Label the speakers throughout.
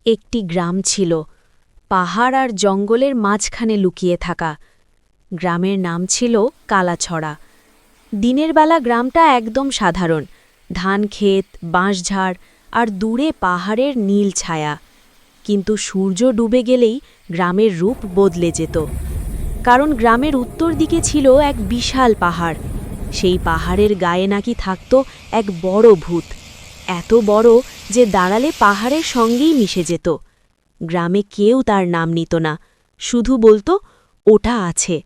Speaker 1: একটি গ্রাম ছিল, পাহাড় আর জঙ্গলের মাঝখানে লুকিয়ে থাকা। গ্রামের নাম ছিল কালাছড়া। দিনের বেলা গ্রামটা একদম সাধারণ, ধান ক্ষেত, বাঁশঝাড় আর দূরে পাহাড়ের নীল ছায়া। কিন্তু সূর্য ডুবে গেলেই গ্রামের রূপ বদলে যেত, কারণ গ্রামের উত্তর দিকে ছিল এক বিশাল পাহাড়। সেই পাহাড়ের গায়ে নাকি থাকত এক বড় ভূত, এত বড় যে দাঁড়ালে পাহাড়ের সঙ্গেই মিশে যেত। গ্রামে কেউ তার নাম নিত না, শুধু বলতো ওটা আছে।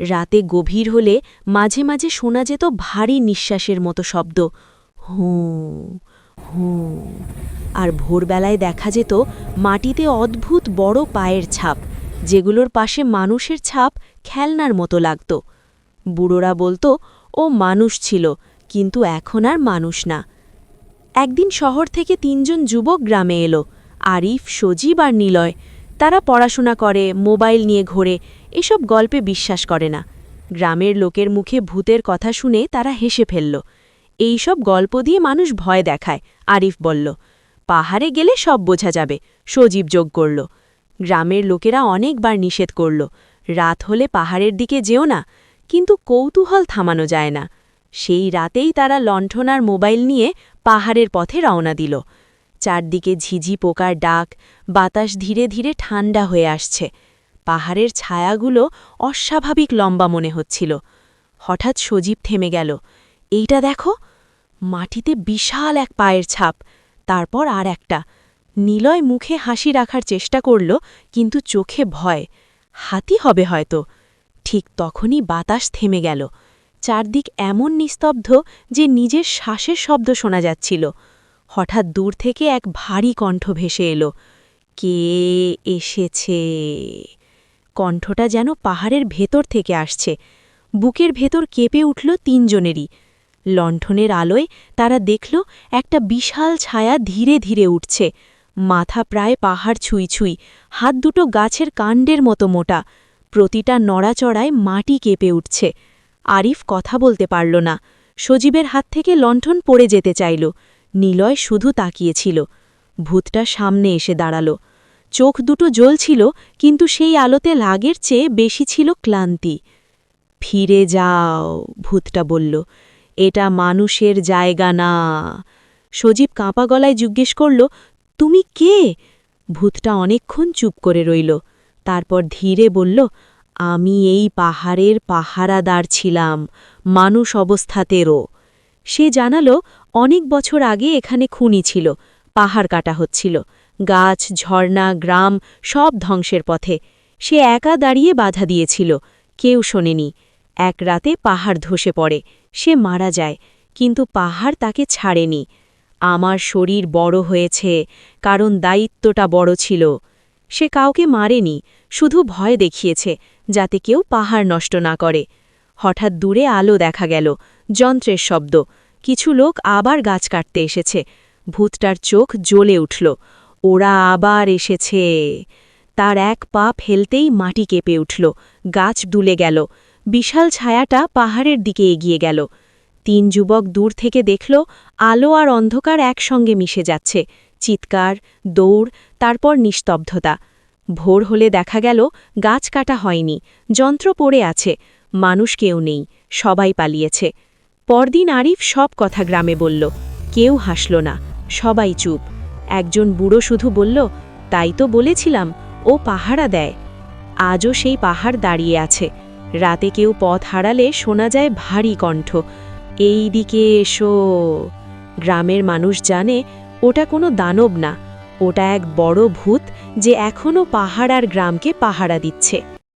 Speaker 1: রাতে গভীর হলে মাঝে মাঝে শোনা যেত ভারী নিঃশ্বাসের মতো শব্দ, হুঁ হুঁ। আর ভোরবেলায় দেখা যেত মাটিতে অদ্ভুত বড় পায়ের ছাপ, যেগুলোর পাশে মানুষের ছাপ খেলনার মতো লাগত। বুড়োরা বলতো ও মানুষ ছিল, কিন্তু এখন আর মানুষ না। একদিন শহর থেকে ৩ জন যুবক গ্রামে এলো, আরিফ, সজীব আর নিলয়। তারা পড়াশোনা করে, মোবাইল নিয়ে ঘোরে, এসব গল্পে বিশ্বাস করে না। গ্রামের লোকের মুখে ভূতের কথা শুনে তারা হেসে ফেলল। এই সব গল্প দিয়ে মানুষ ভয় দেখায়, আরিফ বলল। পাহাড়ে গেলে সব বোঝা যাবে, সজীব যোগ করল। গ্রামের লোকেরা অনেকবার নিষেধ করল, রাত হলে পাহাড়ের দিকে যেও না, কিন্তু কৌতূহল থামানো যায় না। সেই রাতেই তারা লণ্ঠন আর মোবাইল নিয়ে পাহাড়ের পথে রওনা দিল। চারদিকে ঝিঝি পোকার ডাক, বাতাস ধীরে ধীরে ঠান্ডা হয়ে আসছে। পাহাড়ের ছায়াগুলো অস্বাভাবিক লম্বা মনে হচ্ছিল। হঠাৎ সজীব থেমে গেল। এইটা দেখো, মাটিতে বিশাল এক পায়ের ছাপ, তারপর আর একটা। নিলয় মুখে হাসি রাখার চেষ্টা করল, কিন্তু চোখে ভয়। হাতি হবে হয়তো। ঠিক তখনই বাতাস থেমে গেল। চারদিক এমন নিস্তব্ধ যে নিজের শ্বাসের শব্দ শোনা যাচ্ছিল। হঠাৎ দূর থেকে এক ভারী কণ্ঠ ভেসে এলো, কে এসেছে। কণ্ঠটা যেন পাহাড়ের ভেতর থেকে আসছে। বুকের ভেতর কেঁপে উঠল ৩ জনেরই। লণ্ঠনের আলোয় তারা দেখল একটা বিশাল ছায়া ধীরে ধীরে উঠছে। মাথা প্রায় পাহাড় ছুঁই ছুঁই, হাত দুটো গাছের কাণ্ডের মতো মোটা। প্রতিটা নড়াচড়ায় মাটি কেঁপে উঠছে। আরিফ কথা বলতে পারল না। সজীবের হাত থেকে লণ্ঠন পড়ে যেতে চাইল। নিলয় শুধু তাকিয়েছিল। ভূতটা সামনে এসে দাঁড়াল। চোখ দুটো জ্বলছিল, কিন্তু সেই আলোতে লাগের চেয়ে বেশি ছিল ক্লান্তি। ফিরে যাও, ভূতটা বলল, এটা মানুষের জায়গা না। সজীব কাঁপা গলায় জিজ্ঞেস করল, তুমি কে? ভূতটা অনেকক্ষণ চুপ করে রইল, তারপর ধীরে বলল, আমি এই পাহাড়ের পাহারাদার ছিলাম, মানুষ অবস্থাতেরও। সে জানালো অনেক বছর আগে এখানে খুনি ছিল, পাহাড় কাটা হচ্ছিল, গাছ, ঝর্ণা, গ্রাম সব ধ্বংসের পথে। সে একা দাঁড়িয়ে বাধা দিয়েছিল, কেউ শোনেনি। এক রাতে পাহাড় ধসে পড়ে, সে মারা যায়, কিন্তু পাহাড় তাকে ছাড়েনি। আমার শরীর বড় হয়েছে, কারণ দায়িত্বটা বড় ছিল। সে কাউকে মারেনি, শুধু ভয় দেখিয়েছে, যাতে কেউ পাহাড় নষ্ট না করে। হঠাৎ দূরে আলো দেখা গেল, যন্ত্রের শব্দ। কিছু লোক আবার গাছ কাটতে এসেছে। ভূতটার চোখ জ্বলে উঠল, ওরা আবার এসেছে। তার এক পা ফেলতেই মাটি কেঁপে উঠল, গাছ দুলে গেল। বিশাল ছায়াটা পাহাড়ের দিকে এগিয়ে গেল। ৩ যুবক দূর থেকে দেখল আলো আর অন্ধকার একসঙ্গে মিশে যাচ্ছে। চিৎকার, দৌড়, তারপর নিস্তব্ধতা। ভোর হলে দেখা গেল গাছ কাটা হয়নি, যন্ত্র পড়ে আছে, মানুষ কেউ নেই, সবাই পালিয়েছে। পরদিন আরিফ সব কথা গ্রামে বলল। কেউ হাসল না, সবাই চুপ। একজন বুড়ো শুধু বলল, তাই তো বলেছিলাম, ও পাহারা দেয়। আজও সেই পাহাড় দাঁড়িয়ে আছে। রাতে কেউ পথ হারালে শোনা যায় ভারী কণ্ঠ, এই দিকে এসো। গ্রামের মানুষ জানে ওটা কোনো দানব না, ওটা এক বড় ভূত যে এখনও পাহাড় আর গ্রামকে পাহারা দিচ্ছে।